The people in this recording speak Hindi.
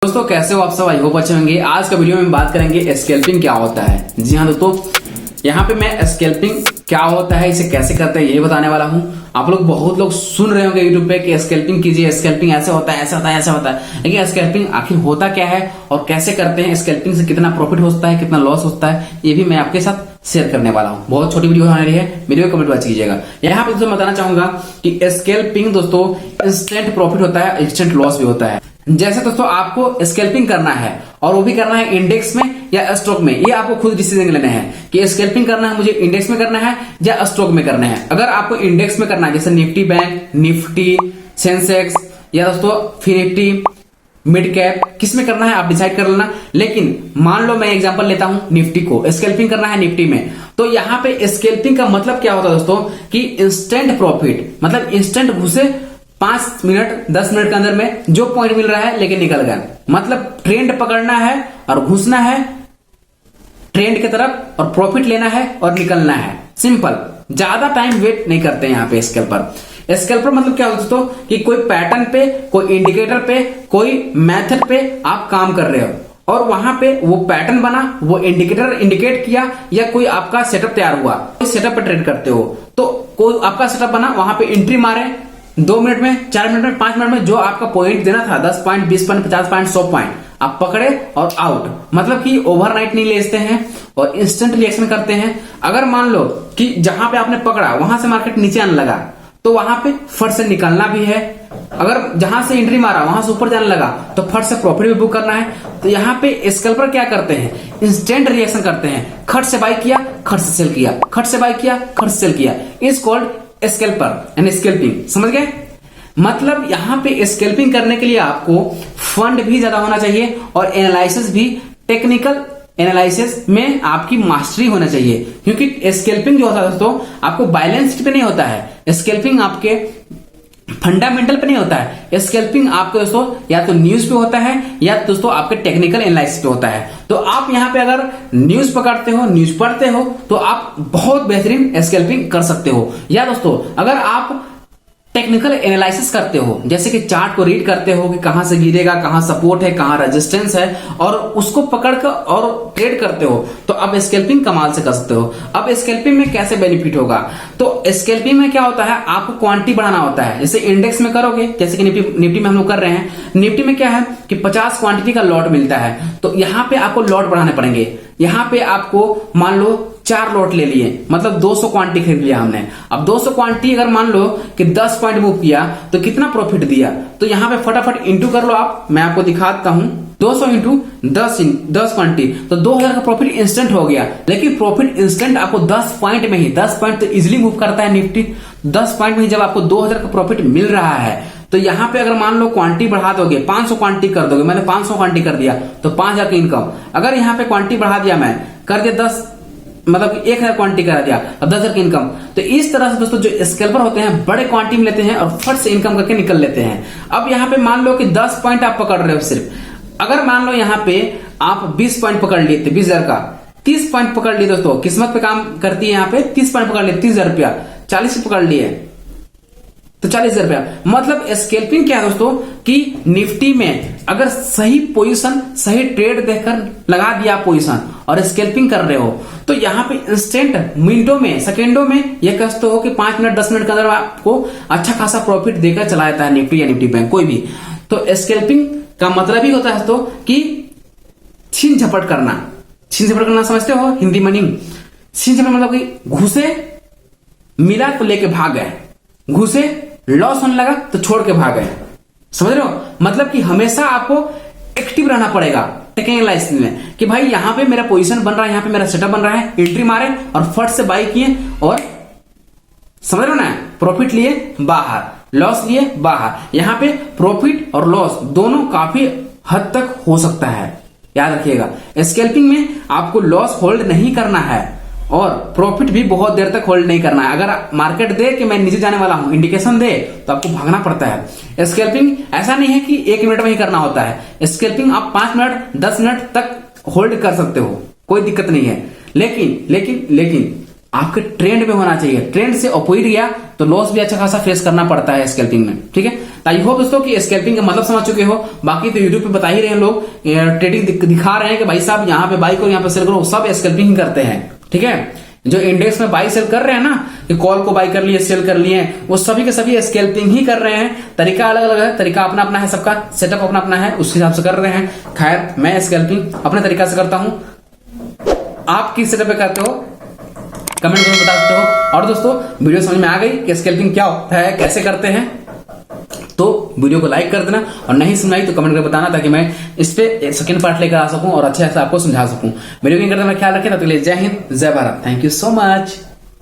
दोस्तों कैसे हो आप सब। आई होप अच्छे होंगे। आज का वीडियो में बात करेंगे स्कैल्पिंग क्या होता है। जी हाँ दोस्तों, यहाँ पे मैं स्कैल्पिंग क्या होता है, इसे कैसे करते हैं ये बताने वाला हूँ। आप लोग बहुत लोग सुन रहे होंगे यूट्यूब पे कि स्कैल्पिंग कीजिए, स्कैल्पिंग ऐसे होता है, ऐसा होता है, ऐसा होता है। लेकिन स्कैल्पिंग आखिर होता क्या है और कैसे करते हैं, स्कैल्पिंग से कितना प्रॉफिट होता है, कितना लॉस होता है, ये भी मैं आपके साथ शेयर करने वाला हूँ। बहुत छोटी वीडियो होने रही है, वीडियो को कमेंट कीजिएगा। यहाँ पे दोस्तों बताना चाहूंगा कि स्कैल्पिंग दोस्तों इंस्टेंट प्रॉफिट होता है, इंस्टेंट लॉस भी होता है। जैसे दोस्तों आपको स्कैल्पिंग करना है और वो भी करना है इंडेक्स में या स्टॉक में, ये आपको खुद डिसीजन लेना है कि स्कैल्पिंग करना है मुझे इंडेक्स में करना है या स्टॉक में करना है। अगर आपको इंडेक्स में करना है जैसे निफ्टी बैंक, निफ्टी, सेंसेक्स या दोस्तों फिनिफ्टी, मिड कैप, किस में करना है आप डिसाइड कर लेना। लेकिन मान लो मैं एग्जांपल लेता हूं निफ्टी को, स्कैल्पिंग करना है निफ्टी में, तो यहां पे स्कैल्पिंग का मतलब क्या होता है दोस्तों कि इंस्टेंट प्रॉफिट, मतलब इंस्टेंट घुसे 5 मिनट 10 मिनट के अंदर में जो पॉइंट मिल रहा है लेके निकल गया। मतलब ट्रेंड पकड़ना है और घुसना है ट्रेंड की तरफ और प्रॉफिट लेना है और निकलना है। सिंपल, ज्यादा टाइम वेट नहीं करते हैं यहाँ पे स्कैल्पर। स्कैल्पर मतलब क्या होता है दोस्तों कि कोई पैटर्न पे, कोई इंडिकेटर पे, कोई मेथड पे आप काम कर रहे हो और वहां पे वो पैटर्न बना, वो इंडिकेटर इंडिकेट किया या कोई आपका सेटअप तैयार हुआ, इस सेटअप पे ट्रेड करते हो तो कोई आपका सेटअप बना, वहां पे एंट्री मारे 2 मिनट में, 4 मिनट में, 5 मिनट में जो आपका पॉइंट देना था 10 पॉइंट, 20 पॉइंट, 50 पॉइंट, 100 पॉइंट आप पकड़े और आउट। मतलब कि ओवरनाइट नहीं लेते हैं और इंस्टेंट रिएक्शन करते हैं। अगर मान लो कि जहां पे आपने पकड़ा वहां से मार्केट नीचे आने लगा तो वहां पे फट से निकलना भी है। अगर जहां से एंट्री मारा वहां से ऊपर जाने लगा तो फट से प्रॉफिट भी बुक करना है। तो यहाँ पे स्कैल्पर क्या करते हैं, इंस्टेंट रिएक्शन करते हैं। खट से बाई किया, खट से सेल किया, खट से बाई किया, खट से सेल किया, is called scalper and scalping. समझ गए? मतलब यहां पे स्कैल्पिंग करने के लिए आपको फंड भी ज्यादा होना चाहिए और एनालिसिस भी, टेक्निकल एनालिसिस में आपकी मास्टरी होना चाहिए। क्योंकि स्कैल्पिंग जो होता है दोस्तों आपको बैलेंस शीट पे नहीं होता है, स्कैल्पिंग आपके फंडामेंटल पे नहीं होता है। स्कैल्पिंग आपके दोस्तों या तो न्यूज पे होता है या दोस्तों आपके टेक्निकल एनालिसिस पे होता है। तो आप यहाँ पे अगर न्यूज पकड़ते हो, न्यूज पढ़ते हो तो आप बहुत बेहतरीन स्कैल्पिंग कर सकते हो। या दोस्तों अगर आप टेक्निकल एनालिसिस करते हो, जैसे कि चार्ट को रीड करते हो कि कहां से गिरेगा, कहां सपोर्ट है, कहां रेजिस्टेंस है और उसको पकड़कर और ट्रेड करते हो, तो अब स्कैल्पिंग कमाल से कर सकते हो। अब स्कैल्पिंग में कैसे बेनिफिट होगा, तो स्कैल्पिंग में क्या होता है आपको क्वांटिटी बढ़ाना होता है। जैसे इंडेक्स में करोगे, जैसे कि निफ्टी में हम लोग कर रहे हैं, निफ्टी में क्या है कि 50 क्वांटिटी का लॉट मिलता है, तो यहां पे आपको लॉट बढ़ाने पड़ेंगे। यहां पे आपको मान लो 4 लॉट ले लिए, मतलब 200 क्वांटिटी खरीद लिया हमने। अब 200 क्वांटिटी अगर मान लो कि 10 पॉइंट मूव किया तो कितना प्रॉफिट दिया, तो यहां पे फटाफट इंटू कर लो आप, मैं आपको दिखाता हूं। 200 इंटू 10 क्वांटिटी तो 2000 का प्रॉफिट इंस्टेंट हो गया। लेकिन प्रॉफिट इंस्टेंट आपको 10 पॉइंट में ही, 10 पॉइंट तो इजिली मूव करता है निफ्टी, 10 पॉइंट में ही जब आपको 2000 का प्रॉफिट मिल रहा है तो यहां पे अगर मान लो क्वांटिटी बढ़ा दोगे, 500 क्वांटिटी कर दोगे, मैंने 500 क्वांटिटी कर दिया तो 5000 की इनकम। अगर यहां पे क्वांटिटी बढ़ा दिया, मैं कर दिया 10, मतलब 1000 क्वांटिटी करा दिया और 10,000 की इनकम। तो इस तरह से दोस्तों जो स्कैल्पर होते हैं बड़े क्वांटिटी में लेते हैं और फट से इनकम करके निकल लेते हैं। अब यहाँ पे मान लो कि 10 पॉइंट आप पकड़ रहे हो सिर्फ, अगर मान लो यहाँ पे आप 20 पॉइंट पकड़ लिए थे, 20,000 का 30 पॉइंट पकड़ लिए दोस्तों, किस्मत पे काम करती है। यहाँ पे 30 पॉइंट पकड़ लिए, 30,000 रुपया, 40 पकड़ लिए तो 40,000 रुपया। मतलब स्कैल्पिंग क्या है दोस्तों कि निफ्टी में अगर सही पोजीशन, सही ट्रेड देखकर लगा दिया पोजीशन और स्कैल्पिंग कर रहे हो तो यहाँ पे इंस्टेंट मिनटों में, सेकेंडों में ये कह सकते हो कि 5 मिनट 10 मिनट के अंदर आपको अच्छा खासा प्रॉफिट देकर चला जाता है निफ्टी या निफ्टी बैंक कोई भी। तो स्कैल्पिंग का मतलब ही होता है दोस्तों कि छीन झपट करना। छीन झपट करना समझते हो हिंदी मीनिंग? छीन झपट मतलब कि घुसे, मिला तो लेके भाग गए, घुसे लॉस होने लगा तो छोड़ के भाग गए। समझ रहे हो? मतलब कि हमेशा आपको एक्टिव रहना पड़ेगा टेक्निकल एनालिसिस में कि भाई यहां पे मेरा पोजीशन बन रहा है, यहां पे मेरा सेटअप बन रहा है, एंट्री मारे और फट से बाई किए और समझ रहे हो ना, प्रॉफिट लिए बाहर, लॉस लिए बाहर। यहां पे प्रॉफिट और लॉस दोनों काफी हद तक हो सकता है, याद रखिएगा। स्कैल्पिंग में आपको लॉस होल्ड नहीं करना है और प्रॉफिट भी बहुत देर तक होल्ड नहीं करना है। अगर मार्केट दे कि मैं नीचे जाने वाला हूं, इंडिकेशन दे, तो आपको भागना पड़ता है। स्कैल्पिंग ऐसा नहीं है कि 1 मिनट में ही करना होता है। स्कैल्पिंग आप 5 मिनट 10 मिनट तक होल्ड कर सकते हो, कोई दिक्कत नहीं है। लेकिन आपके ट्रेंड में होना चाहिए। ट्रेंड से अपोजिट गया तो लॉस भी अच्छा खासा फेस करना पड़ता है स्कैल्पिंग में, ठीक है। आई होप दोस्तों कि स्कैल्पिंग का मतलब समझ चुके हो। बाकी तो यूट्यूब पे बता ही रहे हैं लोग, ट्रेडिंग दिखा रहे हैं कि भाई साहब यहाँ पे बाई करो यहाँ पे सेल करो, सब स्कैल्पिंग ही करते हैं, ठीक है। जो इंडेक्स में बाई सेल कर रहे हैं ना, कि कॉल को बाई कर लिए सेल कर लिए, वो सभी के सभी स्कैल्पिंग ही कर रहे हैं। तरीका अलग अलग है, तरीका अपना अपना है, सबका सेटअप अपना अपना है, उस हिसाब से कर रहे हैं। खैर मैं स्कैल्पिंग अपने तरीका से करता हूं, आप किस सेटअप पे करते हो कमेंट में बता सकते हो। और दोस्तों वीडियो समझ में आ गई कि स्कैल्पिंग क्या होता है, कैसे करते हैं, तो वीडियो को लाइक कर देना, और नहीं सुनाई तो कमेंट करके बताना, ताकि मैं इस पे सेकंड पार्ट लेकर आ सकूं और अच्छे से आपको समझा सकूं। वीडियो को करते हुए ख्याल रखें, तब तक के लिए जय हिंद जय Bharat. Thank you so much.